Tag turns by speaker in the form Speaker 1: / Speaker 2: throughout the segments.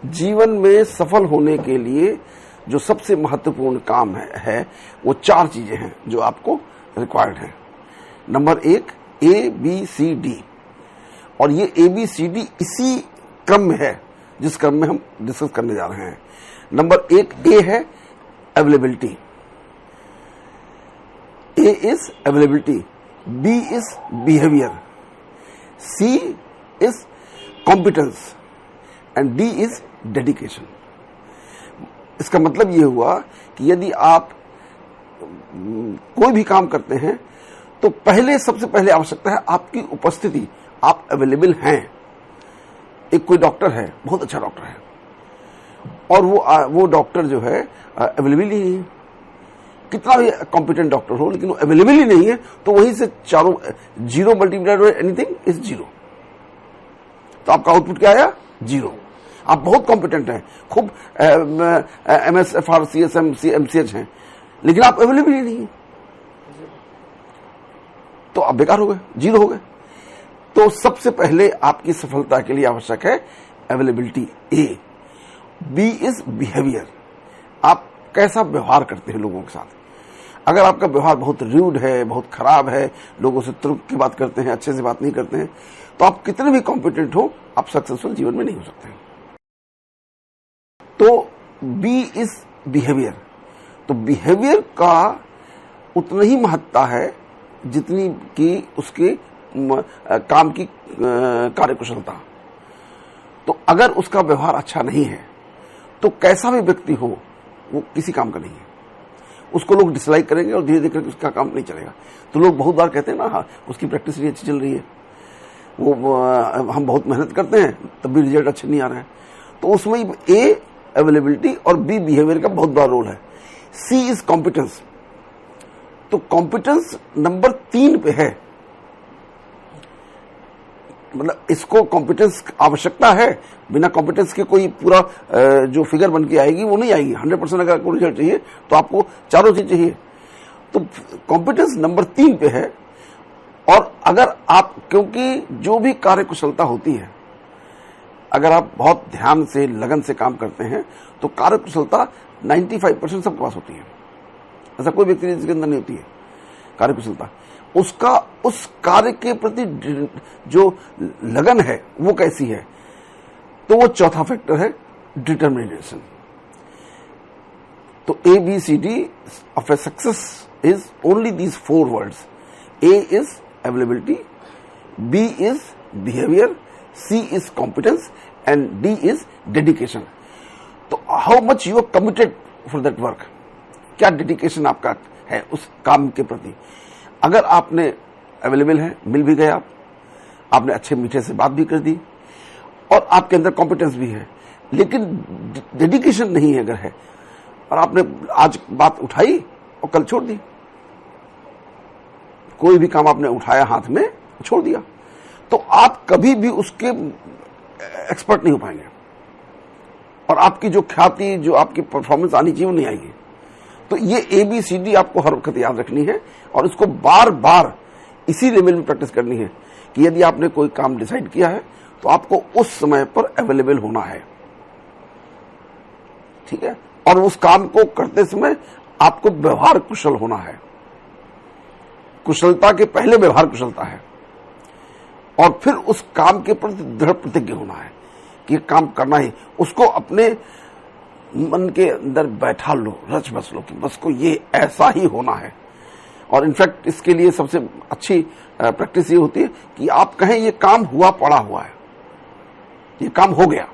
Speaker 1: जीवन में सफल होने के लिए जो सबसे महत्वपूर्ण काम है वो 4 चीजें हैं जो आपको रिक्वायर्ड है। नंबर 1 ABCD, और ये ABCD इसी क्रम में है जिस क्रम में हम डिस्कस करने जा रहे हैं। नंबर 1 A है availability, A is availability, B is behaviour, C is competence and D is dedication. इसका मतलब ये हुआ कि यदि आप कोई भी काम करते हैं तो सबसे पहले आवश्यकता है आपकी उपस्थिति, आप अवेलेबल हैं। एक कोई डॉक्टर है, बहुत अच्छा डॉक्टर है, और वो डॉक्टर जो है अवेलेबल ही नहीं है। कितना भी कॉम्पिटेंट डॉक्टर हो लेकिन वो अवेलेबल ही नहीं है, तो वहीं से चारों 0 मल्टीप्लाइड बाय एनीथिंग इज 0, तो आपका आउटपुट क्या आया? 0। आप बहुत कॉम्पिटेंट हैं, खूब MSFR CSM MCH हैं, लेकिन आप अवेलेबल ही नहीं है, तो आप बेकार हो गए, 0 हो गए। तो सबसे पहले आपकी सफलता के लिए आवश्यक है availability A। B is behaviour, आप कैसा व्यवहार करते हैं लोगों के साथ। अगर आपका व्यवहार बहुत रूड है, बहुत खराब है, लोगों से तुरंत की बात करते हैं, अच्छे से बात नहीं करते हैं, तो आप कितने भी कॉम्पिटेंट हो, आप सक्सेसफुल जीवन में नहीं हो सकते। तो B इज बिहेवियर, तो बिहेवियर का उतना ही महत्ता है जितनी कि उसके काम की कार्यकुशलता। तो अगर उसका व्यवहार अच्छा नहीं है तो कैसा भी व्यक्ति हो वो किसी काम का नहीं है, उसको लोग डिसलाइक करेंगे और धीरे धीरे उसका काम नहीं चलेगा। तो लोग बहुत बार कहते हैं ना, हाँ उसकी प्रैक्टिस नहीं अच्छी चल रही है, वो हम बहुत मेहनत करते हैं तब भी रिजल्ट अच्छे नहीं आ रहे हैं। तो उसमें A अवेलेबिलिटी और B बिहेवियर का बहुत बड़ा रोल है। C इज कॉम्पिटेंस, तो कॉम्पिटेंस नंबर 3 पे है, मतलब इसको कॉम्पिटेंस आवश्यकता है। बिना कॉम्पिटेंस के कोई पूरा जो फिगर बन के आएगी वो नहीं आएगी। 100% अगर आपको रिजल्ट चाहिए तो आपको चारों चीज चाहिए। तो कॉम्पिटेंस नंबर 3 पे है। और अगर आप, क्योंकि जो भी कार्यकुशलता होती है, अगर आप बहुत ध्यान से लगन से काम करते हैं तो कार्यकुशलता 95% सबके पास होती है। ऐसा कोई व्यक्ति जिसके अंदर नहीं होती है कार्यकुशलता। उसका उस कार्य के प्रति जो लगन है वो कैसी है, तो वो चौथा फैक्टर है डिटर्मिनेशन। तो ABCD of a success is only these 4 words. A is availability, B is behaviour, C is competence and D is dedication. तो how much you are committed for that work, क्या dedication आपका है उस काम के प्रति। अगर आपने अवेलेबल है, मिल भी गए, आपने अच्छे मीठे से बात भी कर दी और आपके अंदर कॉम्पिटेंस भी है, लेकिन डेडिकेशन नहीं है अगर है, और आपने आज बात उठाई और कल छोड़ दी, कोई भी काम आपने उठाया हाथ में छोड़ दिया, तो आप कभी भी उसके एक्सपर्ट नहीं हो पाएंगे और आपकी जो ख्याति, जो आपकी परफॉर्मेंस आनी चाहिए वो नहीं आएगी। तो ये ABCD आपको हर वक्त याद रखनी है और इसको बार बार इसी लेवल में प्रैक्टिस करनी है कि यदि आपने कोई काम डिसाइड किया है तो आपको उस समय पर अवेलेबल होना है, ठीक है। और उस काम को करते समय आपको व्यवहार कुशल होना है। कुशलता के पहले व्यवहार कुशलता है और फिर उस काम के प्रति दृढ़ प्रतिज्ञ होना है कि ये काम करना ही। उसको अपने मन के अंदर बैठा लो, रच बस लो कि बस को ये ऐसा ही होना है। और इनफैक्ट इसके लिए सबसे अच्छी प्रैक्टिस ये होती है कि आप कहें ये काम हुआ पड़ा हुआ है, ये काम हो गया।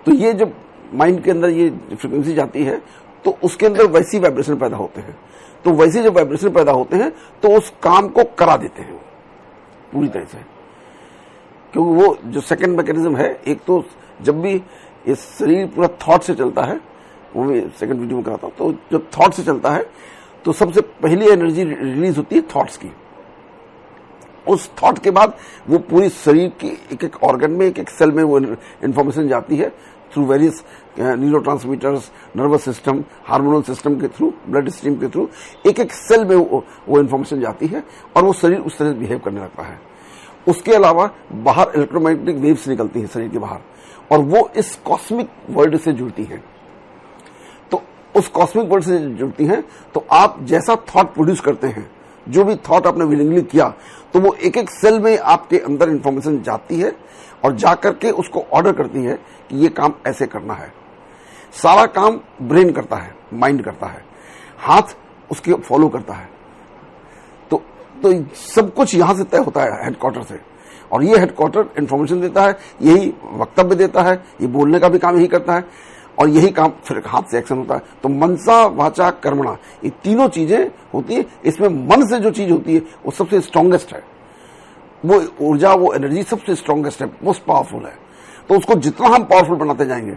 Speaker 1: तो ये जब माइंड के अंदर ये फ्रीक्वेंसी जाती है तो उसके अंदर वैसी वाइब्रेशन पैदा होते हैं। तो वैसे जब वाइब्रेशन पैदा होते हैं तो उस काम को करा देते हैं पूरी तरह से, क्योंकि वो जो सेकंड मैकेनिज्म है, एक तो जब भी ये शरीर पूरा थॉट से चलता है, वो मैं सेकंड वीडियो में कराता हूं, तो जब थॉट से चलता है तो सबसे पहली एनर्जी रिलीज होती है थॉट्स की। उस थॉट के बाद वो पूरी शरीर की एक एक ऑर्गन में, एक एक सेल में वो इंफॉर्मेशन जाती है through various neurotransmitters, nervous system, hormonal system के थ्रू, ब्लड स्ट्रीम के थ्रू एक एक सेल में वो इंफॉर्मेशन जाती है और वो शरीर उस तरह से बिहेव करने लगता है। उसके अलावा बाहर इलेक्ट्रोमैग्नेटिक वेव्स निकलती हैं शरीर के बाहर, और वो इस कॉस्मिक वर्ल्ड से जुड़ती हैं। तो उस कॉस्मिक वर्ल्ड से जुड़ती हैं, तो आप जैसा थॉट प्रोड्यूस करते हैं, जो भी थॉट आपने विलिंगली किया, तो वो एक एक सेल में आपके अंदर इंफॉर्मेशन जाती है और जाकर के उसको ऑर्डर करती है कि ये काम ऐसे करना है। सारा काम ब्रेन करता है, माइंड करता है, हाथ उसके फॉलो करता है। तो सब कुछ यहां से तय होता है हेडक्वार्टर से, और ये हेडक्वार्टर इंफॉर्मेशन देता है, यही वक्तव्य देता है, ये बोलने का भी काम यही करता है, और यही काम फिर हाथ से एक्शन होता है। तो मनसा वाचा कर्मणा, ये तीनों चीजें होती है। इसमें मन से जो चीज होती है वो सबसे स्ट्रांगेस्ट है, वो ऊर्जा, वो एनर्जी सबसे स्ट्रांगेस्ट है, मोस्ट पावरफुल है। तो उसको जितना हम पावरफुल बनाते जाएंगे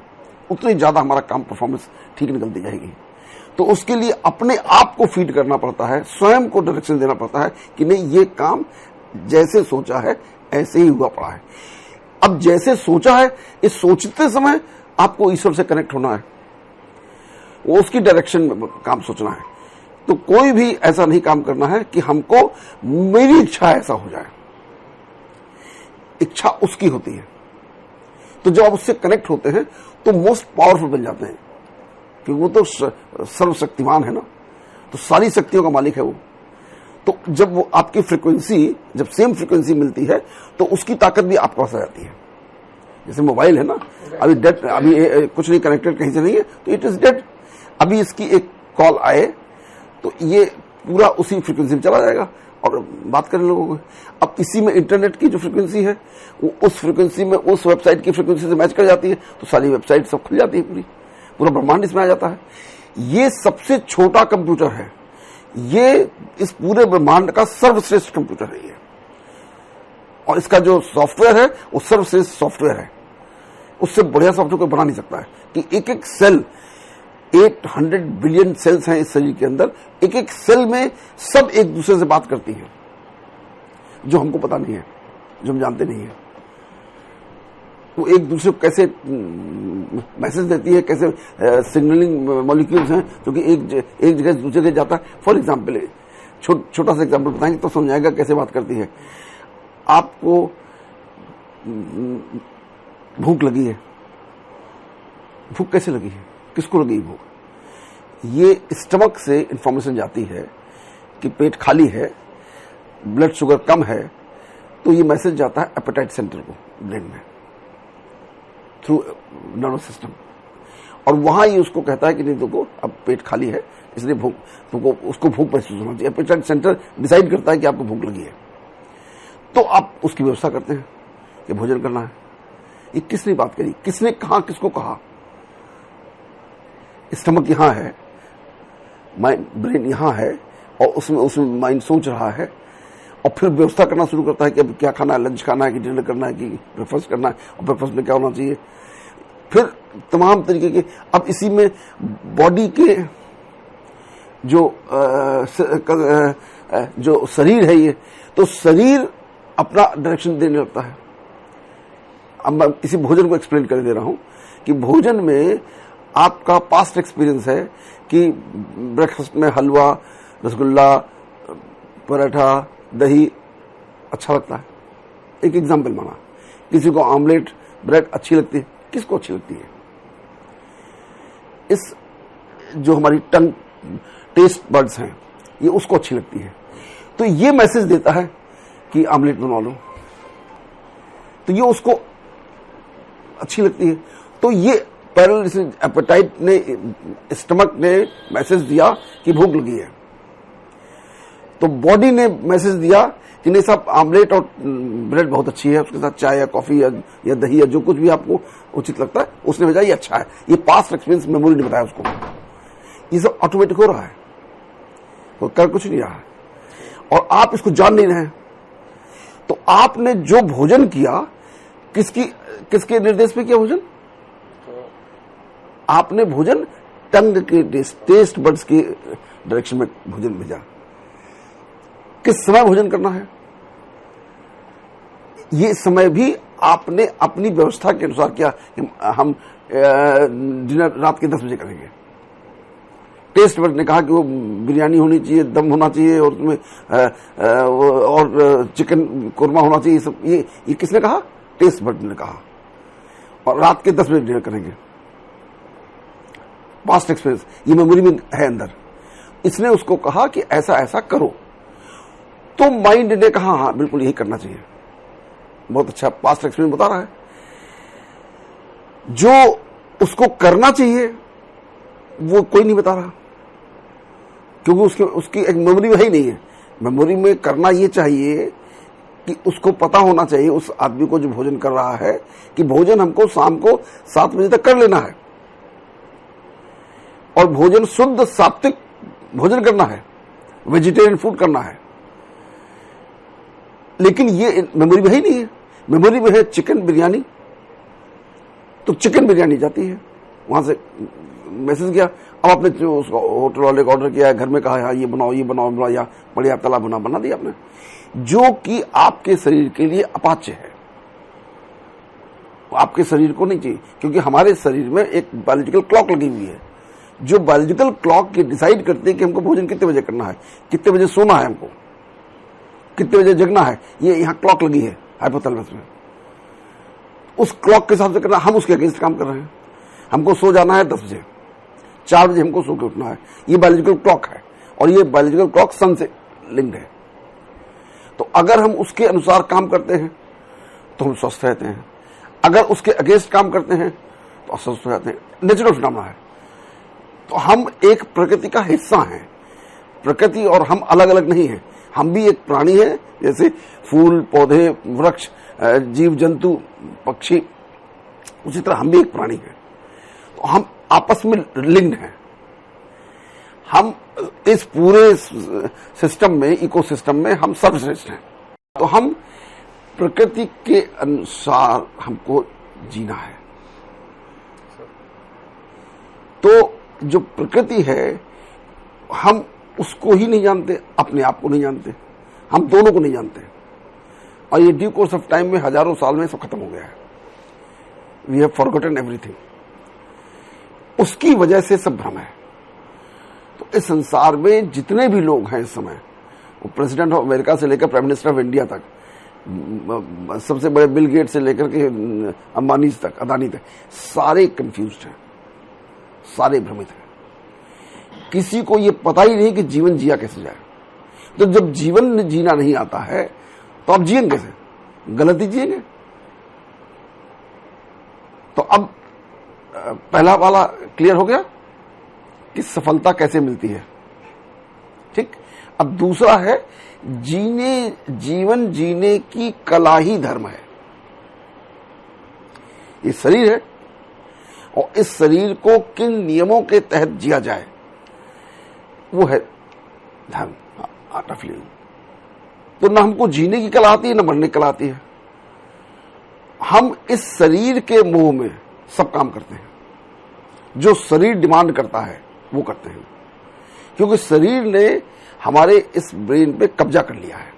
Speaker 1: उतनी ज्यादा हमारा काम परफॉर्मेंस ठीक निकलती जाएगी। तो उसके लिए अपने आप को फीड करना पड़ता है, स्वयं को डायरेक्शन देना पड़ता है कि नहीं, ये काम जैसे सोचा है ऐसे ही हुआ पड़ा है। अब जैसे सोचा है, इस सोचते समय आपको ईश्वर से कनेक्ट होना है, वो उसकी डायरेक्शन में काम सोचना है। तो कोई भी ऐसा नहीं काम करना है कि हमको मेरी इच्छा ऐसा हो जाए, इच्छा उसकी होती है। तो जब आप उससे कनेक्ट होते हैं तो मोस्ट पावरफुल बन जाते हैं, क्योंकि वो तो सर्वशक्तिमान है ना, तो सारी शक्तियों का मालिक है वो। तो जब वो आपकी फ्रीक्वेंसी, जब सेम फ्रीक्वेंसी मिलती है, तो उसकी ताकत भी आपके पास आ जाती है। जैसे मोबाइल है ना, अभी डेड, अभी कुछ नहीं कनेक्टेड कहीं से नहीं है, तो इट इज डेड। अभी इसकी एक कॉल आए तो ये पूरा उसी फ्रीक्वेंसी में चला जाएगा और बात करें लोगों को। अब इसी में इंटरनेट की जो फ्रीक्वेंसी है वो उस फ्रीक्वेंसी में उस वेबसाइट की फ्रीक्वेंसी से मैच कर जाती है, तो सारी वेबसाइट सब खुल जाती है, पूरा ब्रह्मांड इसमें आ जाता है। ये सबसे छोटा कंप्यूटर है, ये इस पूरे ब्रह्मांड का सर्वश्रेष्ठ कंप्यूटर है ये, और इसका जो सॉफ्टवेयर है वो सर्वश्रेष्ठ सॉफ्टवेयर है। उससे बढ़िया सॉफ्टवेयर कोई बना नहीं सकता है कि एक एक सेल, 800 बिलियन सेल्स हैं इस शरीर के अंदर, एक एक सेल में सब एक दूसरे से बात करती हैं, जो हमको पता नहीं है, जो हम जानते नहीं है। वो एक दूसरे को कैसे मैसेज देती है, कैसे सिग्नलिंग मॉलिक्यूल्स हैं जो कि एक जगह से दूसरी जगह जाता है। फॉर एग्जाम्पल, छोटा सा एग्जाम्पल बताएंगे तो समझाएगा कैसे बात करती है। आपको भूख लगी है, भूख कैसे लगी है, किसको लगी भूख? ये स्टमक से इंफॉर्मेशन जाती है कि पेट खाली है, ब्लड शुगर कम है, तो ये मैसेज जाता है एपेटाइट सेंटर को ब्रेन में थ्रू नर्वस सिस्टम, और वहां ये उसको कहता है कि नहीं तुमको अब पेट खाली है, इसलिए भूख, तुमको उसको भूख महसूस होना चाहिए। एपेटाइट सेंटर डिसाइड करता है कि आपको भूख लगी है, तो आप उसकी व्यवस्था करते हैं कि भोजन करना है। ये किसने बात करी, किसने कहा, किसको कहा? स्टमक यहां है, माइंड, ब्रेन यहां है, और उसमें माइंड सोच रहा है, और फिर व्यवस्था करना शुरू करता है कि अब क्या खाना है, लंच खाना है कि डिनर करना है कि ब्रेकफास्ट करना है, और ब्रेकफास्ट में क्या होना चाहिए। फिर तमाम तरीके के, अब इसी में बॉडी के जो शरीर है ये, तो शरीर अपना डायरेक्शन देने लगता है। अब मैं इसी भोजन को एक्सप्लेन कर दे रहा हूं कि भोजन में आपका पास्ट एक्सपीरियंस है कि ब्रेकफास्ट में हलवा, रसगुल्ला, पराठा, दही अच्छा लगता है। एक एग्जाम्पल माना, किसी को ऑमलेट, ब्रेड अच्छी लगती है, किसको अच्छी लगती है? इस जो हमारी टंग टेस्ट बर्ड्स हैं, ये उसको अच्छी लगती है, तो ये मैसेज देता है कि ऑमलेट बना लो, तो ये उसको अच्छी लगती है। तो ये पैरेलल एपेटाइट ने, स्टमक ने मैसेज दिया कि भूख लगी है, तो बॉडी ने मैसेज दिया कि नहीं साहब, ऑमलेट और ब्रेड बहुत अच्छी है, उसके साथ चाय या कॉफी या दही या जो कुछ भी आपको उचित लगता है उसने भेजा, ये अच्छा है। ये पास्ट एक्सपीरियंस मेमोरी ने बताया उसको। ये सब ऑटोमेटिक हो रहा है, तो कर कुछ नहीं रहा है, और आप इसको जान नहीं रहे हैं। तो आपने जो भोजन किया, किसके निर्देश पे किया भोजन? आपने भोजन टंग के टेस्ट बड्स के डायरेक्शन में भोजन भेजा। किस समय भोजन करना है, ये समय भी आपने अपनी व्यवस्था के अनुसार किया कि हम डिनर रात के 10 बजे करेंगे, टेस्ट बर्ड ने कहा कि वो बिरयानी होनी चाहिए, दम होना चाहिए और उसमें और चिकन कोरमा होना चाहिए। सब ये किसने कहा? टेस्ट बर्ड ने कहा। और रात के 10 बजे डिनर करेंगे। पास्ट एक्सपीरियंस, ये मेमोरी में है अंदर। इसने उसको कहा कि ऐसा ऐसा करो, तो माइंड ने कहा हाँ बिल्कुल यही करना चाहिए। बहुत अच्छा पास्ट एक्सपीरियंस बता रहा है। जो उसको करना चाहिए वो कोई नहीं बता रहा, क्योंकि उसकी एक मेमोरी में ही नहीं है। मेमोरी में करना ये चाहिए कि उसको पता होना चाहिए, उस आदमी को जो भोजन कर रहा है, कि भोजन हमको शाम को 7 बजे तक कर लेना है और भोजन शुद्ध सात्विक भोजन करना है, वेजिटेरियन फूड करना है। लेकिन ये मेमोरी में ही नहीं है। मेमोरी में है चिकन बिरयानी, तो चिकन बिरयानी जाती है, वहां से मैसेज गया। अब आपने जो उसको होटल वाले को ऑर्डर किया है, घर में कहा है ये बनाओ या बढ़िया तला भुना बना दिया आपने, जो कि आपके शरीर के लिए अपाच्य है। आपके शरीर को नहीं चाहिए, क्योंकि हमारे शरीर में एक बायोलॉजिकल क्लॉक लगी हुई है, जो बायोलॉजिकल क्लॉक की डिसाइड करती है कि हमको भोजन कितने बजे करना है, कितने बजे सोना है, हमको कितने बजे जगना है। ये यहां क्लॉक लगी है हाइपोथैलेमस में। उस क्लॉक के हिसाब से करना, हम उसके अगेंस्ट काम कर रहे हैं। हमको सो जाना है 10 बजे, 4 बजे हमको सो के उठना है। ये बायोलॉजिकल क्लॉक है और ये बायोलॉजिकल क्लॉक सन से लिंक्ड है। तो अगर हम उसके अनुसार काम करते हैं तो हम स्वस्थ रहते हैं, अगर उसके अगेंस्ट काम करते हैं तो अस्वस्थ हो जाते हैं। नेचुरल फिनोमेना है। तो हम एक प्रकृति का हिस्सा हैं। प्रकृति और हम अलग अलग नहीं हैं। हम भी एक प्राणी है, जैसे फूल, पौधे, वृक्ष, जीव जंतु, पक्षी, उसी तरह हम भी एक प्राणी हैं। तो हम आपस में लिंक्ड हैं। हम इस पूरे सिस्टम में, इकोसिस्टम में हम सर्वश्रेष्ठ हैं। तो हम प्रकृति के अनुसार हमको जीना है। तो जो प्रकृति है, हम उसको ही नहीं जानते, अपने आप को नहीं जानते, हम दोनों को नहीं जानते। और ये ड्यू कोर्स ऑफ टाइम में, हजारों साल में सब खत्म हो गया है। We have forgotten everything. उसकी वजह से सब भ्रम है। तो इस संसार में जितने भी लोग हैं इस समय, वो प्रेसिडेंट ऑफ अमेरिका से लेकर प्राइम मिनिस्टर ऑफ इंडिया तक, सबसे बड़े बिल गेट से लेकर के अंबानी तक, अदानी तक, सारे कंफ्यूज्ड हैं, सारे भ्रमित हैं। किसी को ये पता ही नहीं कि जीवन जिया कैसे जाए। तो जब जीवन जीना नहीं आता है तो आप जिएंगे कैसे? गलत ही जिएंगे। तो अब पहला वाला क्लियर हो गया कि सफलता कैसे मिलती है, ठीक। अब दूसरा है, जीवन जीने की कला ही धर्म है। ये शरीर है और इस शरीर को किन नियमों के तहत जिया जाए, वो है धर्म, आर्ट ऑफ लिविंग। तो न हमको जीने की कला आती है, न मरने की कला आती है। हम इस शरीर के मोह में सब काम करते हैं। जो शरीर डिमांड करता है वो करते हैं, क्योंकि शरीर ने हमारे इस ब्रेन पे कब्जा कर लिया है।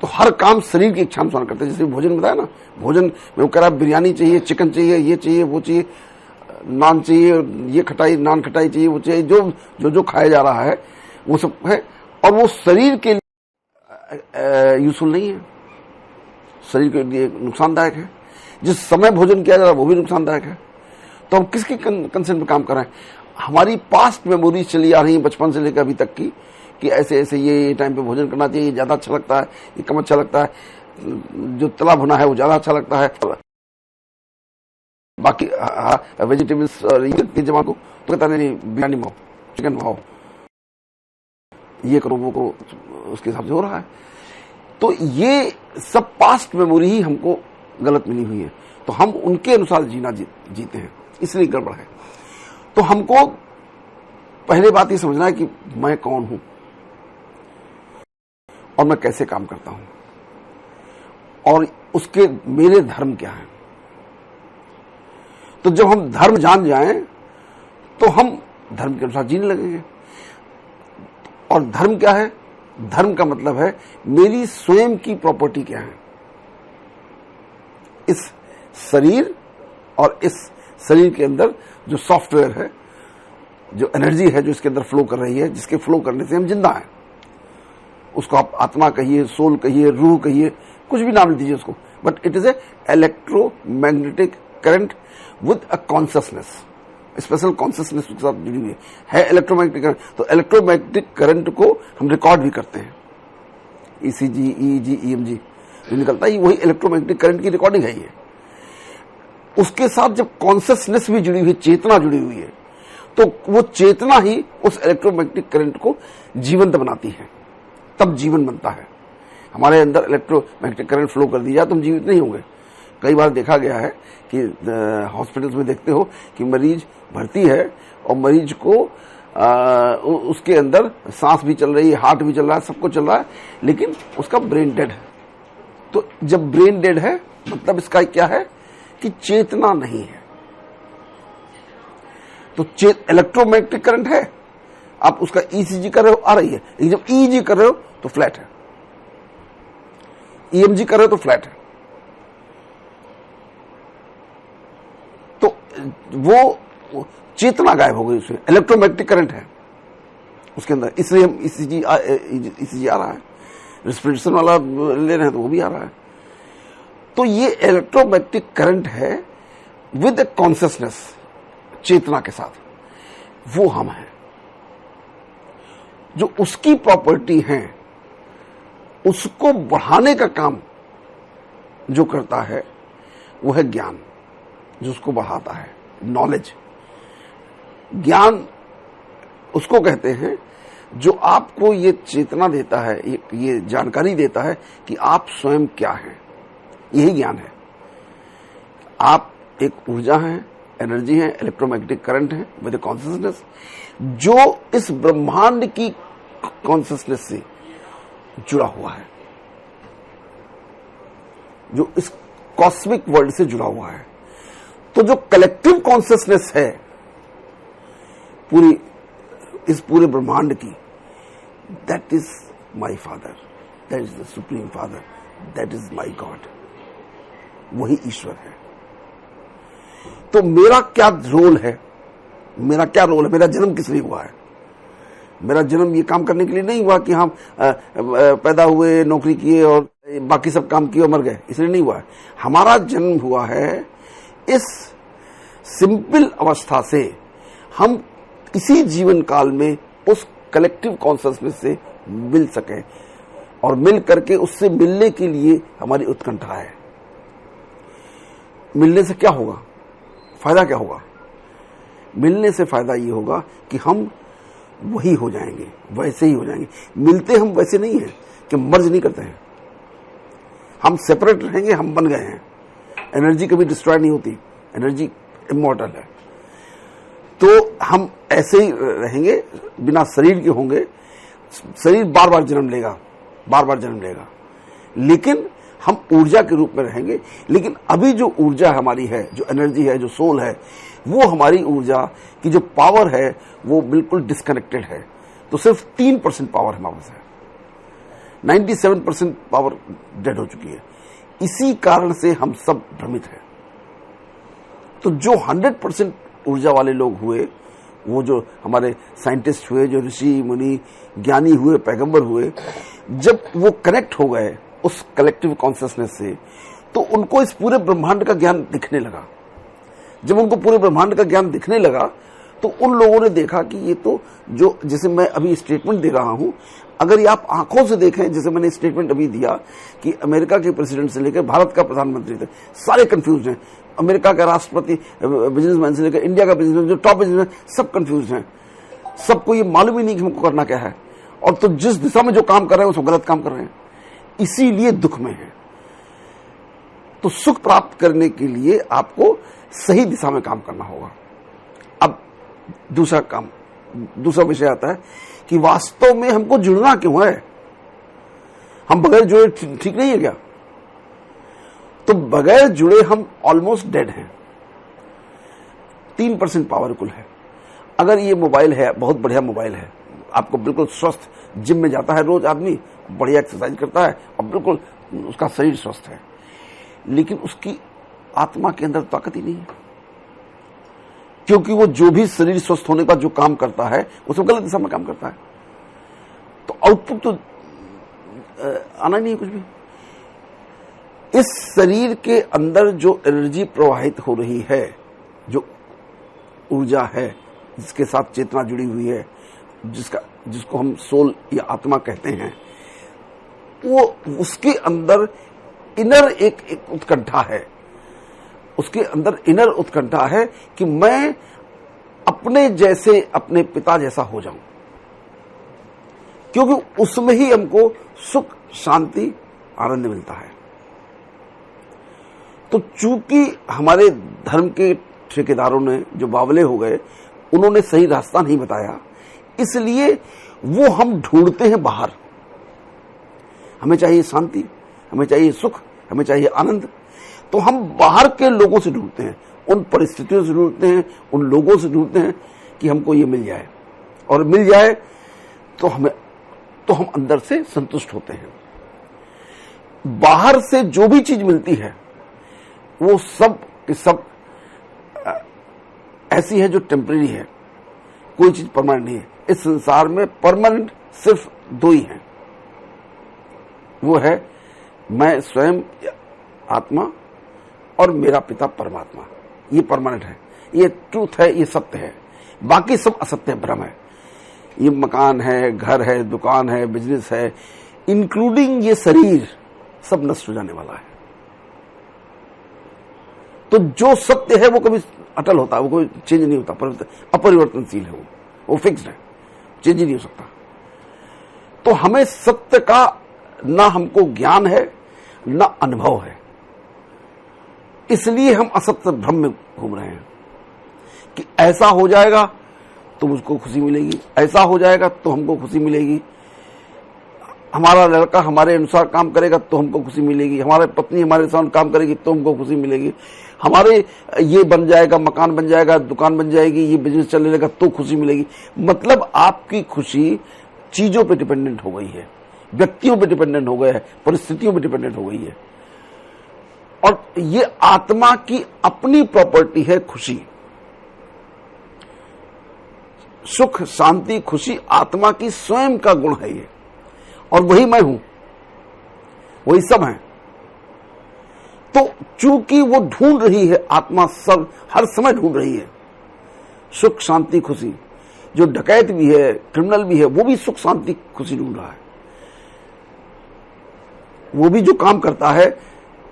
Speaker 1: तो हर काम शरीर की इच्छा अनुसार करते हैं। जैसे भोजन बताया ना, भोजन में वो कह रहा है बिरयानी चाहिए, चिकन चाहिए, ये चाहिए, वो चाहिए, नान चाहिए, ये खटाई, नान खटाई चाहिए, वो चाहिए, जो खाया जा रहा है वो सब है। और वो शरीर के लिए यूजफुल नहीं है, शरीर के लिए नुकसानदायक है। जिस समय भोजन किया जा रहा है वो भी नुकसानदायक है। तो हम किसकी कंसेंट पे काम कर रहे हैं? हमारी पास्ट मेमोरीज चली आ रही है बचपन से लेकर अभी तक की, कि ऐसे ऐसे ये टाइम पे भोजन करना चाहिए, ये ज्यादा अच्छा लगता है, ये कम अच्छा लगता है, जो तला भुना है वो ज्यादा अच्छा लगता है। बाकी वेजिटेबल्स और ये जमा को तो कहता नहीं, बिरयानी भाव, चिकन भाव, ये करो वो करो, उसके हिसाब से हो रहा है। तो ये सब पास्ट मेमोरी ही हमको गलत मिली हुई है। तो हम उनके अनुसार जीना जीते हैं, इसलिए गड़बड़ है। तो हमको पहले बात ये समझना है कि मैं कौन हूं और मैं कैसे काम करता हूं, और उसके मेरे धर्म क्या है। तो जब हम धर्म जान जाएं तो हम धर्म के अनुसार जीने लगेंगे। और धर्म क्या है? धर्म का मतलब है मेरी स्वयं की प्रॉपर्टी क्या है। इस शरीर और इस शरीर के अंदर जो सॉफ्टवेयर है जो एनर्जी है जो इसके अंदर फ्लो कर रही है, जिसके फ्लो करने से हम जिंदा हैं, उसको आप आत्मा कहिए, सोल कहिए, रूह कहिए, कुछ भी नाम दीजिए उसको, but it is a electromagnetic current with a consciousness, special consciousness के साथ जुड़ी हुई है इलेक्ट्रोमैग्नेटिक करंट। तो इलेक्ट्रोमैग्नेटिक करंट को हम रिकॉर्ड भी करते हैं, ईसीजी, ईईजी, ईएमजी जो निकलता है वही इलेक्ट्रोमैग्नेटिक करंट की रिकॉर्डिंग है ये। उसके साथ जब कॉन्शियसनेस भी जुड़ी हुई है, चेतना जुड़ी हुई है, तो वो चेतना ही उस इलेक्ट्रोमैग्नेटिक करंट को जीवंत बनाती है, तब जीवन बनता है। हमारे अंदर इलेक्ट्रोमैग्नेटिक करंट फ्लो कर दिया तो हम जीवित नहीं होंगे। कई बार देखा गया है कि हॉस्पिटल्स में देखते हो कि मरीज भर्ती है और मरीज को उसके अंदर सांस भी चल रही है, हार्ट भी चल रहा है, सब कुछ चल रहा है, लेकिन उसका ब्रेन डेड है। तो जब ब्रेन डेड है मतलब इसका क्या है कि चेतना नहीं है। तो इलेक्ट्रोमैग्नेटिक करंट है, आप उसका ईसीजी कर रहे हो, आ रही है, लेकिन जब ईजी कर रहे हो तो फ्लैट है, ईएमजी कर रहे हो तो फ्लैट है। तो वो चेतना गायब हो गई, उसमें इलेक्ट्रोमैग्नेटिक करंट है उसके अंदर, इसलिए हम ईसीजी आ रहा है, रेस्पिरेशन वाला ले रहे हैं तो वो भी आ रहा है। तो ये इलेक्ट्रोमैग्नेटिक करंट है विद कॉन्शियसनेस, चेतना के साथ, वो हम हैं। जो उसकी प्रॉपर्टी है उसको बढ़ाने का काम जो करता है वो है ज्ञान, जो उसको बढ़ाता है, नॉलेज। ज्ञान उसको कहते हैं जो आपको ये चेतना देता है, ये जानकारी देता है कि आप स्वयं क्या हैं। यही ज्ञान है। आप एक ऊर्जा हैं, एनर्जी है, इलेक्ट्रोमैग्नेटिक करंट है विद कॉन्शियसनेस, जो इस ब्रह्मांड की कॉन्शियसनेस से जुड़ा हुआ है, जो इस कॉस्मिक वर्ल्ड से जुड़ा हुआ है। तो जो कलेक्टिव कॉन्शियसनेस है इस पूरे ब्रह्मांड की, that is my father, that is the supreme father, that is my God, वही ईश्वर है। तो मेरा क्या रोल है, मेरा जन्म किस लिए हुआ है? मेरा जन्म ये काम करने के लिए नहीं हुआ कि हम पैदा हुए, नौकरी किए और बाकी सब काम किए और मर गए, इसलिए नहीं हुआ है। हमारा जन्म हुआ है इस सिंपल अवस्था से हम इसी जीवन काल में उस कलेक्टिव कॉन्शियसनेस से मिल सके, और मिल करके उससे मिलने के लिए हमारी उत्कंठा है। मिलने से क्या होगा, फायदा क्या होगा? मिलने से फायदा ये होगा कि हम वही हो जाएंगे, वैसे ही हो जाएंगे। मिलते हम वैसे नहीं हैं कि मर्ज नहीं करते हैं, हम सेपरेट रहेंगे, हम बन गए हैं। एनर्जी कभी डिस्ट्रॉय नहीं होती, एनर्जी इमॉर्टल है। तो हम ऐसे ही रहेंगे, बिना शरीर के होंगे। शरीर बार बार जन्म लेगा, लेकिन हम ऊर्जा के रूप में रहेंगे। लेकिन अभी जो ऊर्जा हमारी है, जो एनर्जी है, जो सोल है, वो हमारी ऊर्जा की जो पावर है वो बिल्कुल डिस्कनेक्टेड है। तो सिर्फ 3% पावर हमारे पास है, 97% पावर डेड हो चुकी है। इसी कारण से हम सब भ्रमित हैं। तो जो 100% ऊर्जा वाले लोग हुए, वो जो हमारे साइंटिस्ट हुए, जो ऋषि मुनि ज्ञानी हुए, पैगंबर हुए, जब वो कनेक्ट हो गए उस कलेक्टिव कॉन्शियसनेस से, तो उनको इस पूरे ब्रह्मांड का ज्ञान दिखने लगा। जब उनको पूरे ब्रह्मांड का ज्ञान दिखने लगा तो उन लोगों ने देखा कि ये तो जो, जैसे मैं अभी स्टेटमेंट दे रहा हूं, अगर ये आप आंखों से देखें, जैसे मैंने स्टेटमेंट अभी दिया कि अमेरिका के प्रेसिडेंट से लेकर भारत का प्रधानमंत्री तक सारे कंफ्यूज हैं, अमेरिका का राष्ट्रपति, बिजनेसमैन से लेकर इंडिया का बिजनेसमैन, जो टॉप बिजनेसमैन, सब कंफ्यूज हैं। सबको ये मालूम ही नहीं कि हमको करना क्या है, और तो जिस दिशा में जो काम कर रहे हैं उसमें गलत काम कर रहे हैं, इसीलिए दुख में है। तो सुख प्राप्त करने के लिए आपको सही दिशा में काम करना होगा। अब दूसरा विषय आता है कि वास्तव में हमको जुड़ना क्यों है? हम बगैर जुड़े ठीक नहीं है क्या? तो बगैर जुड़े हम ऑलमोस्ट डेड हैं। 3% पावर कुल है। अगर ये मोबाइल है, बहुत बढ़िया मोबाइल है, आपको बिल्कुल स्वस्थ, जिम में जाता है रोज आदमी, बढ़िया एक्सरसाइज करता है और बिल्कुल उसका शरीर स्वस्थ है, लेकिन उसकी आत्मा के अंदर ताकत ही नहीं है। क्योंकि वो जो भी शरीर स्वस्थ होने का जो काम करता है वो सब गलत दिशा में काम करता है, तो आउटपुट तो आना नहीं है कुछ भी। इस शरीर के अंदर जो एनर्जी प्रवाहित हो रही है, जो ऊर्जा है जिसके साथ चेतना जुड़ी हुई है, जिसको हम सोल या आत्मा कहते हैं, वो उसके अंदर इनर एक उत्कंठा है, उसके अंदर इनर उत्कंठा है कि मैं अपने जैसे, अपने पिता जैसा हो जाऊं, क्योंकि उसमें ही हमको सुख, शांति, आनंद मिलता है। तो चूंकि हमारे धर्म के ठेकेदारों ने, जो बावले हो गए, उन्होंने सही रास्ता नहीं बताया, इसलिए वो हम ढूंढते हैं बाहर। हमें चाहिए शांति, हमें चाहिए सुख, हमें चाहिए आनंद, तो हम बाहर के लोगों से ढूंढते हैं, उन परिस्थितियों से ढूंढते हैं, उन लोगों से ढूंढते हैं कि हमको ये मिल जाए, और मिल जाए तो हम अंदर से संतुष्ट होते हैं। बाहर से जो भी चीज मिलती है वो सब की सब ऐसी है जो टेम्परेरी है, कोई चीज परमानेंट नहीं है। इस संसार में परमानेंट सिर्फ दो ही हैं, वो है मैं स्वयं आत्मा और मेरा पिता परमात्मा। ये परमानेंट है, ये ट्रूथ है, ये सत्य है। बाकी सब असत्य है, भ्रम है। ये मकान है, घर है, दुकान है, बिजनेस है, इंक्लूडिंग ये शरीर, सब नष्ट हो जाने वाला है। तो जो सत्य है वो कभी अटल होता है, वो कोई चेंज नहीं होता, अपरिवर्तनशील है, वो फिक्स्ड है, चेंज ही नहीं हो सकता। तो हमें सत्य का ना हमको ज्ञान है ना अनुभव है, इसलिए हम असत्य भ्रम में घूम रहे हैं कि ऐसा हो जाएगा तो मुझको खुशी मिलेगी, ऐसा हो जाएगा तो हमको खुशी मिलेगी, हमारा लड़का हमारे अनुसार काम करेगा तो हमको खुशी मिलेगी, हमारी पत्नी हमारे साथ काम करेगी तो हमको खुशी मिलेगी, हमारे ये बन जाएगा, मकान बन जाएगा, दुकान बन जाएगी, ये बिजनेस चलने लगा तो खुशी मिलेगी। मतलब आपकी खुशी चीजों पे डिपेंडेंट हो गई है, व्यक्तियों पे डिपेंडेंट हो गया है, परिस्थितियों पे डिपेंडेंट हो गई है। और ये आत्मा की अपनी प्रॉपर्टी है खुशी, सुख, शांति, खुशी आत्मा की स्वयं का गुण है ये, और वही मैं हूं, वही सब है। तो चूंकि वो ढूंढ रही है, आत्मा सब हर समय ढूंढ रही है सुख, शांति, खुशी। जो डकैत भी है, क्रिमिनल भी है, वो भी सुख, शांति, खुशी ढूंढ रहा है। वो भी जो काम करता है,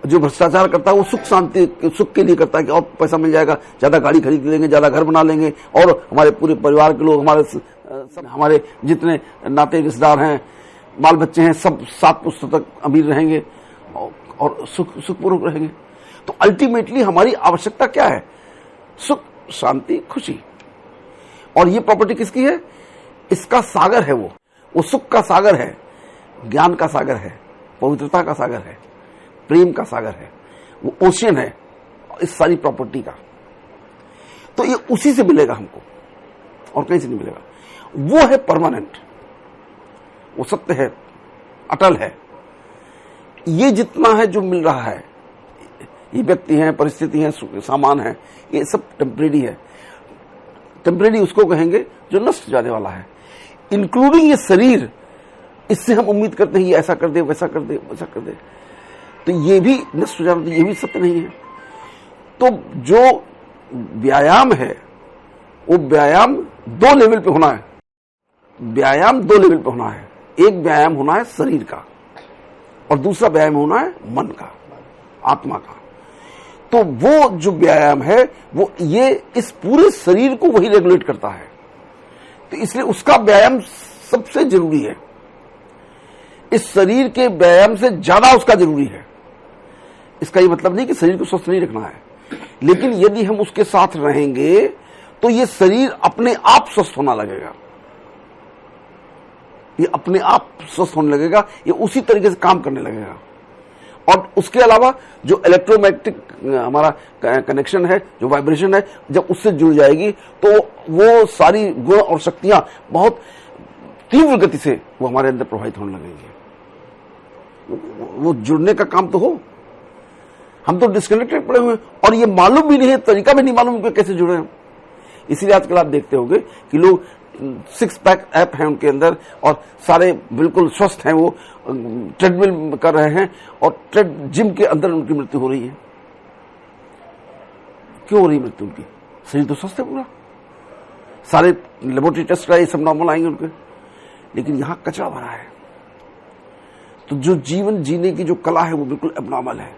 Speaker 1: जो भ्रष्टाचार करता है, वो सुख, शांति, सुख के लिए करता है कि और पैसा मिल जाएगा, ज्यादा गाड़ी खरीद लेंगे, ज्यादा घर बना लेंगे, और हमारे पूरे परिवार के लोग, हमारे जितने नाते रिश्तेदार हैं, बाल बच्चे हैं, सब 7 पुस्तक तक अमीर रहेंगे और सुखपूर्वक रहेंगे। तो अल्टीमेटली हमारी आवश्यकता क्या है? सुख, शांति, खुशी। और ये प्रॉपर्टी किसकी है? इसका सागर है, वो सुख का सागर है, ज्ञान का सागर है, पवित्रता का सागर है, प्रेम का सागर है, वो ओशियन है इस सारी प्रॉपर्टी का। तो ये उसी से मिलेगा हमको, और कहीं से नहीं मिलेगा। वो है परमानेंट, वो सत्य है, अटल है। ये जितना है जो मिल रहा है, ये व्यक्ति हैं, परिस्थिति हैं, सामान है, ये सब टेम्परेरी है। टेम्परेरी उसको कहेंगे जो नष्ट जाने वाला है, इंक्लूडिंग ये शरीर। इससे हम उम्मीद करते हैं ये ऐसा कर दे, वैसा कर दे, वैसा कर दे, तो ये भी नष्ट हो जाना, ये भी सत्य नहीं है। तो जो व्यायाम है, वो व्यायाम 2 लेवल पे होना है। व्यायाम 2 लेवल पे होना है। एक व्यायाम होना है शरीर का, और दूसरा व्यायाम होना है मन का, आत्मा का। तो वो जो व्यायाम है, वो ये इस पूरे शरीर को वही रेगुलेट करता है। तो इसलिए उसका व्यायाम सबसे जरूरी है। इस शरीर के व्यायाम से ज्यादा उसका जरूरी है। इसका ये मतलब नहीं कि शरीर को स्वस्थ नहीं रखना है, लेकिन यदि हम उसके साथ रहेंगे तो ये शरीर अपने आप स्वस्थ होना लगेगा, ये अपने आप स्वस्थ होने लगेगा, ये उसी तरीके से काम करने लगेगा। और उसके अलावा जो इलेक्ट्रोमैग्नेटिक हमारा कनेक्शन है, जो वाइब्रेशन है, जब उससे जुड़ जाएगी तो वो सारी गुण और शक्तियां बहुत तीव्र गति से वो हमारे अंदर प्रभावित होने लगेंगे। वो जुड़ने का काम तो हो। हम तो डिस्कनेक्टेड पड़े हुए हैं, और ये मालूम भी नहीं है, तरीका भी नहीं मालूम कि कैसे जुड़े हम। इसीलिए आजकल आप देखते होंगे कि लोग 6 पैक ऐप हैं उनके अंदर और सारे बिल्कुल स्वस्थ हैं, वो ट्रेडमिल कर रहे हैं और जिम के अंदर उनकी मृत्यु हो रही है। क्यों हो रही है मृत्यु उनकी? शरीर तो स्वस्थ है पूरा, सारे लेबोरेटरी टेस्ट कराए, सब नॉर्मल आएंगे उनके, लेकिन यहां कचरा भरा है। तो जो जीवन जीने की जो कला है वो बिल्कुल एबनॉर्मल है।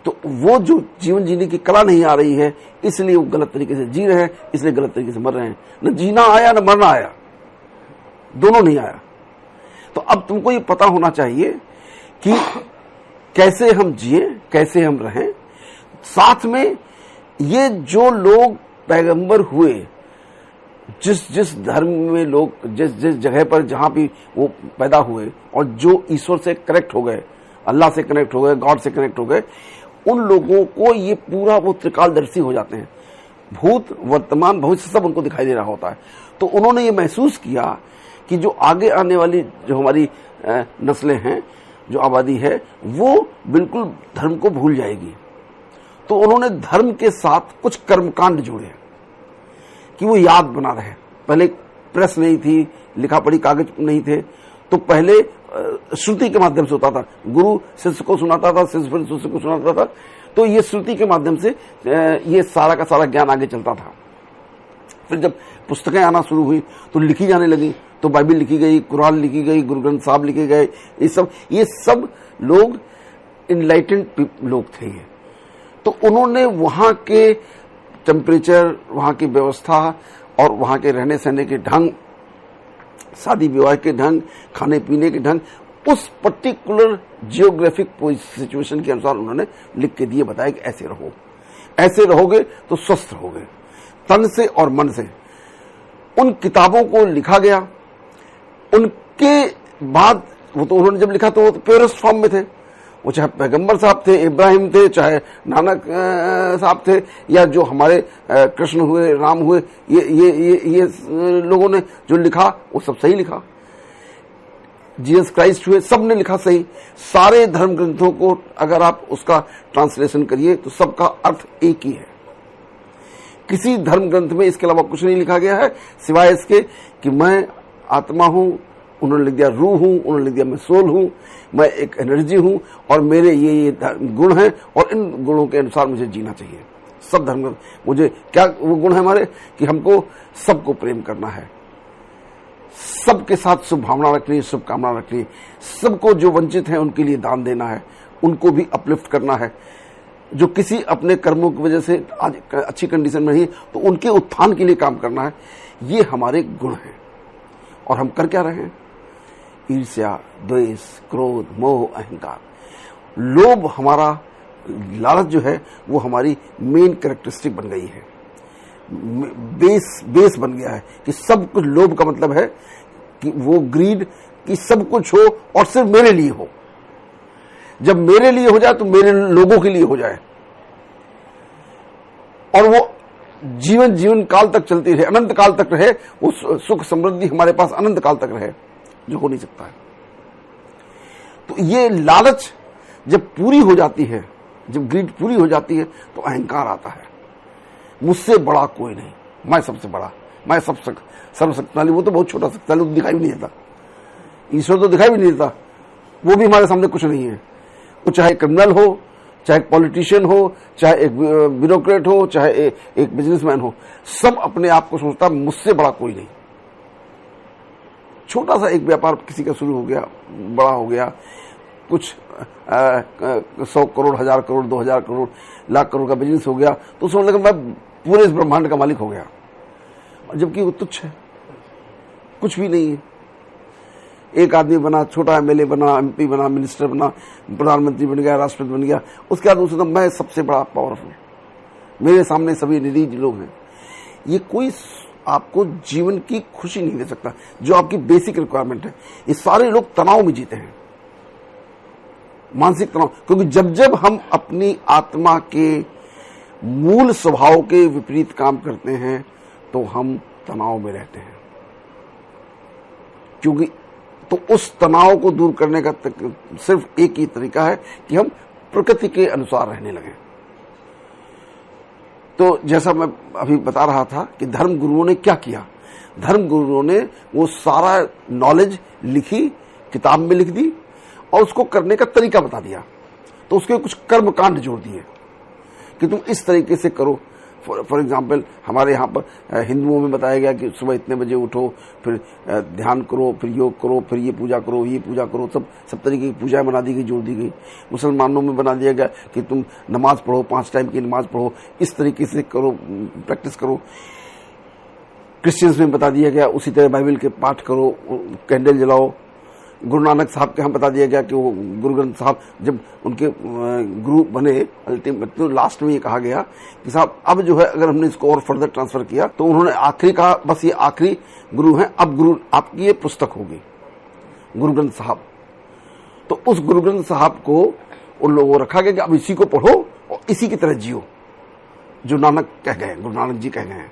Speaker 1: तो वो जो जीवन जीने की कला नहीं आ रही है, इसलिए वो गलत तरीके से जी रहे हैं, इसलिए गलत तरीके से मर रहे हैं। न जीना आया न मरना आया, दोनों नहीं आया। तो अब तुमको ये पता होना चाहिए कि कैसे हम जिए, कैसे हम रहें। साथ में ये जो लोग पैगंबर हुए, जिस धर्म में लोग जिस जगह पर जहां भी वो पैदा हुए और जो ईश्वर से कनेक्ट हो गए, अल्लाह से कनेक्ट हो गए, गॉड से कनेक्ट हो गए, उन लोगों को ये पूरा वो त्रिकालदर्शी हो जाते हैं। भूत, वर्तमान, भविष्य सब उनको दिखाई दे रहा होता है। तो उन्होंने ये महसूस किया कि जो आगे आने वाली जो हमारी नस्लें हैं, जो आबादी है, वो बिल्कुल धर्म को भूल जाएगी। तो उन्होंने धर्म के साथ कुछ कर्मकांड जोड़े कि वो याद बना रहे। पहले प्रेस नहीं थी, लिखा पढ़ी कागज नहीं थे, तो पहले श्रुति के माध्यम से होता था। गुरु शिष्य को सुनाता था, शिष्य फिर शिष्य को सुनाता था। तो ये श्रुति के माध्यम से ये सारा का सारा ज्ञान आगे चलता था। फिर जब पुस्तकें आना शुरू हुई तो लिखी जाने लगी, तो बाइबिल लिखी गई, कुरान लिखी गई, गुरु ग्रंथ साहब लिखे गए। ये सब लोग इनलाइटेंड लोग थे ये। तो उन्होंने वहां के टेम्परेचर, वहां की व्यवस्था और वहां के रहने सहने के ढंग, शादी विवाह के ढंग, खाने पीने के ढंग, उस पर्टिकुलर जियोग्राफिक सिचुएशन के अनुसार उन्होंने लिख के दिए, बताया कि ऐसे रहो, ऐसे रहोगे तो स्वस्थ रहोगे तन से और मन से। उन किताबों को लिखा गया। उनके बाद वो तो उन्होंने जब लिखा तो वो तो प्योरेस्ट फॉर्म में थे। वो चाहे पैगंबर साहब थे, इब्राहिम थे, चाहे नानक साहब थे, या जो हमारे कृष्ण हुए, राम हुए, ये लोगों ने जो लिखा वो सब सही लिखा। जीसस क्राइस्ट हुए, सब ने लिखा सही। सारे धर्म ग्रंथों को अगर आप उसका ट्रांसलेशन करिए तो सबका अर्थ एक ही है। किसी धर्म ग्रंथ में इसके अलावा कुछ नहीं लिखा गया है सिवाय इसके कि मैं आत्मा हूं, उन्होंने लिख दिया रूह हूं, उन्होंने लिख दिया मैं सोल हूं, मैं एक एनर्जी हूं और मेरे ये गुण हैं और इन गुणों के अनुसार मुझे जीना चाहिए। सब धर्म ग्रंथ, मुझे क्या वो गुण है हमारे कि हमको सबको प्रेम करना है, सबके साथ शुभ भावना रखनी है, शुभकामना रखनी है, सबको जो वंचित हैं उनके लिए दान देना है, उनको भी अपलिफ्ट करना है। जो किसी अपने कर्मों की वजह से आज अच्छी कंडीशन में नहीं तो उनके उत्थान के लिए काम करना है। ये हमारे गुण हैं और हम कर क्या रहे हैं? ईर्ष्या, द्वेष, क्रोध, मोह, अहंकार, लोभ, हमारा लालच जो है वो हमारी मेन कैरेक्टरिस्टिक बन गई है। बेस बन गया है कि सब कुछ, लोभ का मतलब है कि वो ग्रीड कि सब कुछ हो और सिर्फ मेरे लिए हो। जब मेरे लिए हो जाए तो मेरे लोगों के लिए हो जाए और वो जीवन काल तक चलती रहे, अनंत काल तक रहे, वो सुख समृद्धि हमारे पास अनंत काल तक रहे, जो हो नहीं सकता है। तो ये लालच जब पूरी हो जाती है, जब ग्रीड पूरी हो जाती है तो अहंकार आता है। मुझसे बड़ा कोई नहीं, मैं सबसे बड़ा, मैं सर्वशक्तिशाली। वो तो बहुत छोटा शक्तिशाली, वो दिखाई भी नहीं देता। ईश्वर तो दिखाई भी नहीं देता, वो भी हमारे सामने कुछ नहीं है। वो चाहे क्रिमिनल हो, चाहे पॉलिटिशियन हो, चाहे एक ब्यूरोक्रेट हो, चाहे एक बिजनेसमैन हो, सब अपने आप को सोचता मुझसे बड़ा कोई नहीं। छोटा सा एक व्यापार किसी का शुरू हो गया, बड़ा हो गया, कुछ 100 करोड़, 1000 करोड़, 2000 करोड़, लाख करोड़ का बिजनेस हो गया, तो समझ लगा मैं पूरे इस ब्रह्मांड का मालिक हो गया, जबकि वो तुच्छ है, कुछ भी नहीं है। एक आदमी बना, छोटा एमएलए बना, एमपी बना, मिनिस्टर बना, प्रधानमंत्री बन गया, राष्ट्रपति बन गया, उसके बाद उसने मैं सबसे बड़ा पावरफुल, मेरे सामने सभी निरीह लोग हैं। ये कोई आपको जीवन की खुशी नहीं दे सकता, जो आपकी बेसिक रिक्वायरमेंट है। ये सारे लोग तनाव में जीते हैं, मानसिक तनाव, क्योंकि जब हम अपनी आत्मा के मूल स्वभाव के विपरीत काम करते हैं तो हम तनाव में रहते हैं। क्योंकि तो उस तनाव को दूर करने का सिर्फ एक ही तरीका है कि हम प्रकृति के अनुसार रहने लगें। तो जैसा मैं अभी बता रहा था कि धर्म गुरुओं ने क्या किया, धर्म गुरुओं ने वो सारा नॉलेज लिखी, किताब में लिख दी और उसको करने का तरीका बता दिया। तो उसके कुछ कर्मकांड जोड़ दिए कि तुम इस तरीके से करो। फॉर एग्जाम्पल हमारे यहाँ पर हिंदुओं में बताया गया कि सुबह इतने बजे उठो, फिर ध्यान करो, फिर योग करो, फिर ये पूजा करो, सब तरीके की पूजाएं बना दी गई, जोड़ दी गई। मुसलमानों में बना दिया गया कि तुम नमाज पढ़ो, 5 टाइम की नमाज पढ़ो, इस तरीके से करो, प्रैक्टिस करो। क्रिश्चियंस में बता दिया गया उसी तरह बाइबल के पाठ करो, कैंडल जलाओ। गुरु नानक साहब के यहाँ बता दिया गया कि वो गुरु ग्रंथ साहब जब उनके गुरु बने, अल्टीमेट तो लास्ट में ये कहा गया कि साहब अब जो है अगर हमने इसको और फर्दर ट्रांसफर किया, तो उन्होंने आखिरी कहा बस ये आखिरी गुरु हैं, अब गुरु आपकी ये पुस्तक होगी, गुरु ग्रंथ साहब। तो उस गुरु ग्रंथ साहब को उन लोगों को रखा गया कि अब इसी को पढ़ो और इसी की तरह जियो, जो नानक कह गए, गुरु नानक जी कह गए हैं।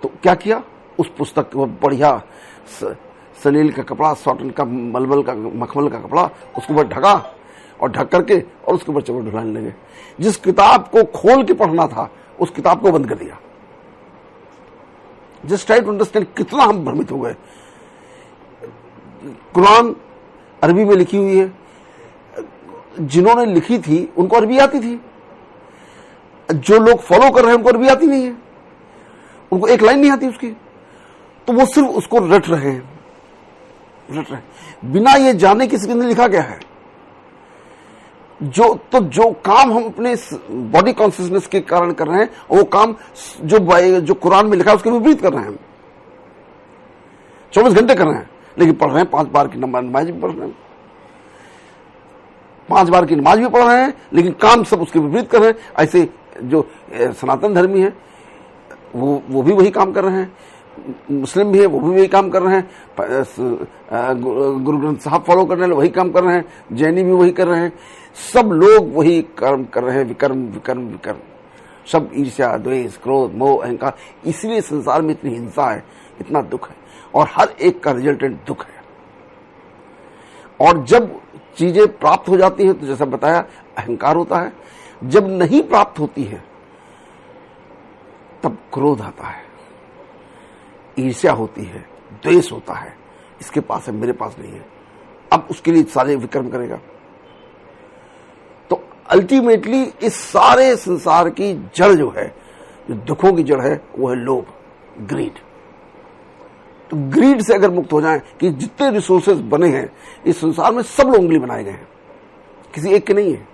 Speaker 1: तो क्या किया, उस पुस्तक को बढ़िया सनील का कपड़ा, सॉटन का, मलमल का, मखमल का कपड़ा, उसके ऊपर ढका और ढक करके और उसके ऊपर चपड़ ढुलाने लगे। जिस किताब को खोल के पढ़ना था उस किताब को बंद कर दिया। जस्ट ट्राई टू अंडरस्टैंड कितना हम भ्रमित हो गए। कुरान अरबी में लिखी हुई है, जिन्होंने लिखी थी उनको अरबी आती थी, जो लोग फॉलो कर रहे हैं उनको अरबी आती नहीं है, उनको एक लाइन नहीं आती उसकी, तो वो सिर्फ उसको रट रहे हैं, बिना ये जाने किसी ने लिखा गया है। जो काम हम अपने बॉडी कॉन्शियसनेस के कारण कर रहे हैं, वो काम जो कुरान में लिखा है उसके विपरीत कर रहे हैं। 24 घंटे कर रहे हैं, लेकिन पढ़ रहे हैं 5 बार की नमाज भी पढ़ रहे हैं, 5 बार की नमाज भी पढ़ रहे हैं, लेकिन काम सब उसके विपरीत कर रहे हैं। ऐसे जो सनातन धर्मी है वो भी वही काम कर रहे हैं, मुस्लिम भी है वो भी वही काम कर रहे हैं, गुरु ग्रंथ साहब फॉलो करने वाले वही काम कर रहे हैं, जैनी भी वही कर रहे हैं, सब लोग वही कर्म कर रहे हैं, विकर्म, सब ईर्ष्या, द्वेष, क्रोध, मोह, अहंकार। इसलिए संसार में इतनी हिंसा है, इतना दुख है, और हर एक का रिजल्टेंट दुख है। और जब चीजें प्राप्त हो जाती हैं तो जैसा बताया अहंकार होता है, जब नहीं प्राप्त होती है तब क्रोध आता है, ईर्ष्या होती है, द्वेष होता है, इसके पास है मेरे पास नहीं है, अब उसके लिए सारे विक्रम करेगा। तो अल्टीमेटली इस सारे संसार की जड़ जो है, जो दुखों की जड़ है, वो है लोभ, ग्रीड। तो ग्रीड से अगर मुक्त हो जाएं कि जितने रिसोर्सेज बने हैं इस संसार में सब लोग उंगली बनाए गए हैं, किसी एक के नहीं है,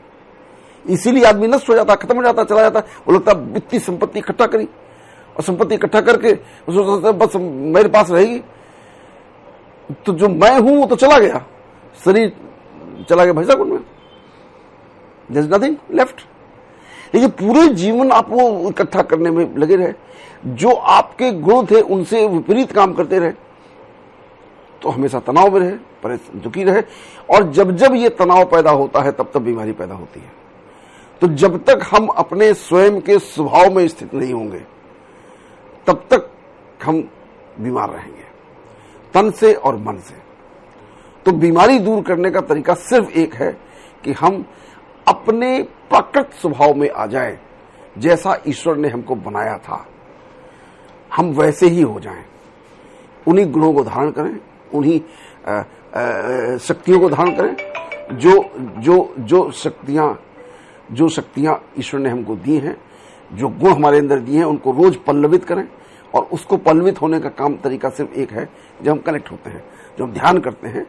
Speaker 1: इसीलिए आदमी नष्ट हो जाता, खत्म हो जाता, चला जाता। वो लगता है वित्तीय संपत्ति इकट्ठा करी और संपत्ति इकट्ठा करके बस मेरे पास रहेगी, तो जो मैं हूं वो तो चला गया, शरीर चला गया भैसा कुंड में, देयर इज नथिंग लेफ्ट। लेकिन पूरे जीवन आप वो इकट्ठा करने में लगे रहे, जो आपके गुण थे उनसे विपरीत काम करते रहे, तो हमेशा तनाव में रहे, परेशान दुखी रहे। और जब जब ये तनाव पैदा होता है तब तब बीमारी पैदा होती है। तो जब तक हम अपने स्वयं के स्वभाव में स्थित नहीं होंगे तब तक हम बीमार रहेंगे, तन से और मन से। तो बीमारी दूर करने का तरीका सिर्फ एक है कि हम अपने प्राकृत स्वभाव में आ जाएं, जैसा ईश्वर ने हमको बनाया था हम वैसे ही हो जाएं, उन्हीं गुणों को धारण करें, उन्हीं शक्तियों को धारण करें, जो शक्तियां ईश्वर ने हमको दी हैं, जो गुण हमारे अंदर दिए हैं, उनको रोज पल्लवित करें। और उसको पल्लवित होने का काम तरीका सिर्फ एक है, जब हम कनेक्ट होते हैं, जब हम ध्यान करते हैं,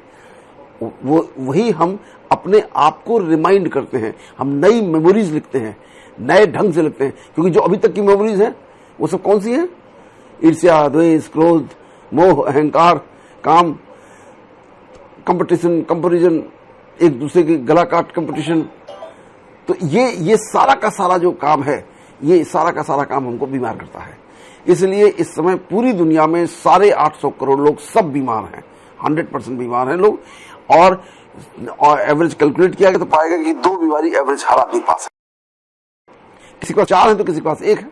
Speaker 1: वही हम अपने आप को रिमाइंड करते हैं, हम नई मेमोरीज लिखते हैं, नए ढंग से लिखते हैं। क्योंकि जो अभी तक की मेमोरीज हैं वो सब कौन सी हैं? ईर्ष्या, द्वेष, क्रोध, मोह, अहंकार, काम, कंपटीशन, कंपैरिजन, एक दूसरे की गला काट कंपटीशन। तो ये सारा का सारा जो काम है, ये सारा का सारा काम हमको बीमार करता है। इसलिए इस समय पूरी दुनिया में 850 करोड़ लोग सब बीमार हैं, 100% बीमार हैं लोग। और एवरेज कैलकुलेट किया गया तो पाएगा कि 2 बीमारी एवरेज हर आदमी पास है। किसी के पास 4 है तो किसी के पास 1 है,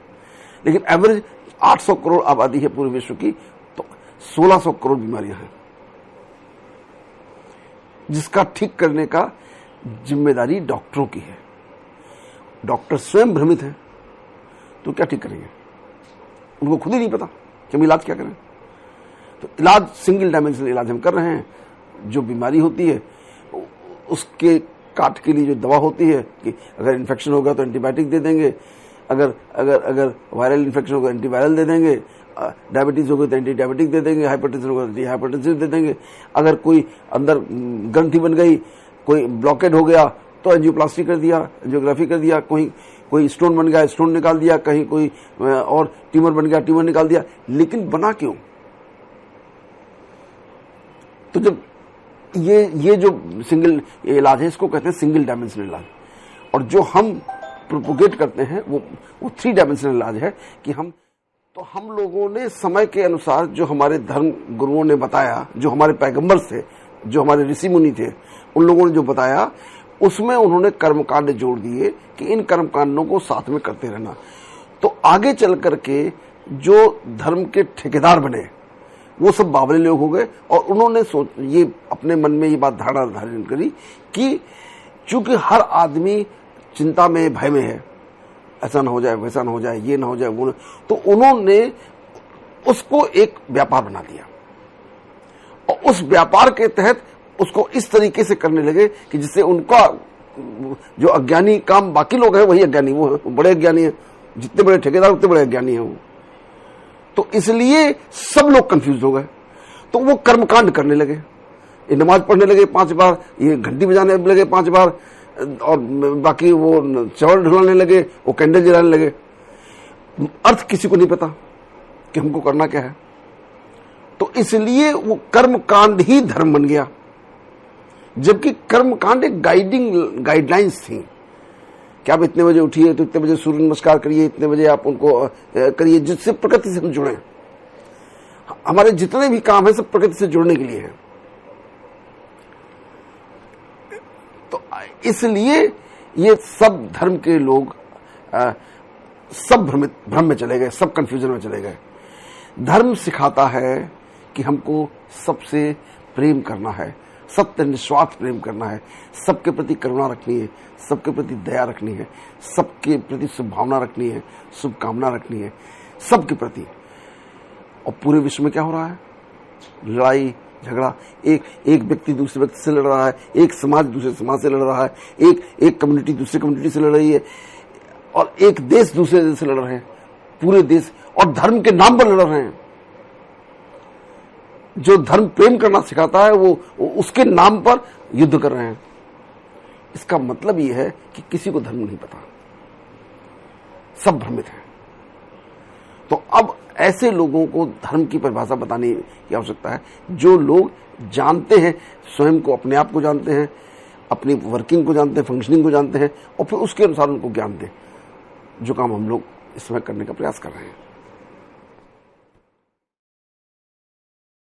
Speaker 1: लेकिन एवरेज 800 करोड़ आबादी है पूरे विश्व की, तो 1600 करोड़ बीमारियां हैं, जिसका ठीक करने का जिम्मेदारी डॉक्टरों की है। डॉक्टर स्वयं भ्रमित हैं, तो क्या ठीक करेंगे? उनको खुद ही नहीं पता कि हम इलाज क्या करें। तो इलाज सिंगल डायमेंशनल इलाज हम कर रहे हैं। जो बीमारी होती है उसके काट के लिए जो दवा होती है कि अगर इन्फेक्शन होगा तो एंटीबायोटिक दे देंगे, अगर अगर अगर वायरल इन्फेक्शन होगा एंटीवायरल दे देंगे, डायबिटीज होगी तो एंटी डायबिटिक दे देंगे, हाइपरटेंशन होगा तो हाइपरटेंसिव दे देंगे, अगर कोई अंदर ग्रंथि बन गई, कोई ब्लॉकेड हो गया तो एंजियोप्लास्टी कर दिया, एंजियोग्राफी कर दिया, कोई स्टोन बन गया स्टोन निकाल दिया, कहीं कोई और ट्यूमर बन गया ट्यूमर निकाल दिया। लेकिन बना क्यों? तो जब ये जो सिंगल इलाज है इसको कहते हैं सिंगल डायमेंशनल इलाज। और जो हम प्रोपोगेट करते हैं वो 3 डायमेंशनल इलाज है कि हम लोगों ने समय के अनुसार जो हमारे धर्म गुरुओं ने बताया, जो हमारे पैगंबर थे, जो हमारे ऋषि मुनि थे, उन लोगों ने जो बताया उसमें उन्होंने कर्मकांड जोड़ दिए कि इन कर्मकांडों को साथ में करते रहना। तो आगे चल करके जो धर्म के ठेकेदार बने वो सब बावले लोग हो गए और उन्होंने ये अपने मन में ये बात धारणा धारण करी कि चूंकि हर आदमी चिंता में भय में है, ऐसा ना हो जाए वैसा ना हो जाए ये ना हो जाए वो ना, तो उन्होंने उसको एक व्यापार बना दिया और उस व्यापार के तहत उसको इस तरीके से करने लगे कि जिससे उनका जो अज्ञानी काम बाकी लोग हैं वही अज्ञानी वो बड़े अज्ञानी है, जितने बड़े ठेकेदार उतने बड़े अज्ञानी हैं वो। तो इसलिए सब लोग कंफ्यूज हो गए। तो वो कर्मकांड करने लगे, ये नमाज पढ़ने लगे 5 बार, ये घंटी बजाने लगे 5 बार, और बाकी वो चावल ढुलाने लगे, वो कैंडल जलाने लगे। अर्थ किसी को नहीं पता कि हमको करना क्या है। तो इसलिए वो कर्मकांड ही धर्म बन गया, जबकि कर्मकांड एक गाइडलाइंस थी कि आप इतने बजे उठिए तो इतने बजे सूर्य नमस्कार करिए, इतने बजे आप उनको करिए, जिससे प्रकृति से हम जुड़े। हमारे जितने भी काम है सब प्रकृति से जुड़ने के लिए है। तो इसलिए ये सब धर्म के लोग सब भ्रम में चले गए, सब कंफ्यूजन में चले गए। धर्म सिखाता है कि हमको सबसे प्रेम करना है, सत्य निस्वार्थ प्रेम करना है, सबके प्रति करुणा रखनी है, सबके प्रति दया रखनी है, सबके प्रति शुभभावना रखनी है, शुभकामना रखनी है सबके प्रति। और पूरे विश्व में क्या हो रहा है? लड़ाई झगड़ा, एक व्यक्ति दूसरे व्यक्ति से लड़ रहा है, एक समाज दूसरे समाज से लड़ रहा है, एक कम्युनिटी दूसरी कम्युनिटी से लड़ रही है, और एक देश दूसरे देश से लड़ रहे हैं, पूरे देश, और धर्म के नाम पर लड़ रहे हैं। जो धर्म प्रेम करना सिखाता है वो उसके नाम पर युद्ध कर रहे हैं। इसका मतलब ये है कि किसी को धर्म नहीं पता, सब भ्रमित हैं। तो अब ऐसे लोगों को धर्म की परिभाषा बताने की आवश्यकता है, जो लोग जानते हैं, स्वयं को, अपने आप को जानते हैं, अपनी वर्किंग को जानते हैं, फंक्शनिंग को जानते हैं, और फिर उसके अनुसार उनको ज्ञान दें, जो काम हम लोग इस समय करने का प्रयास कर रहे हैं।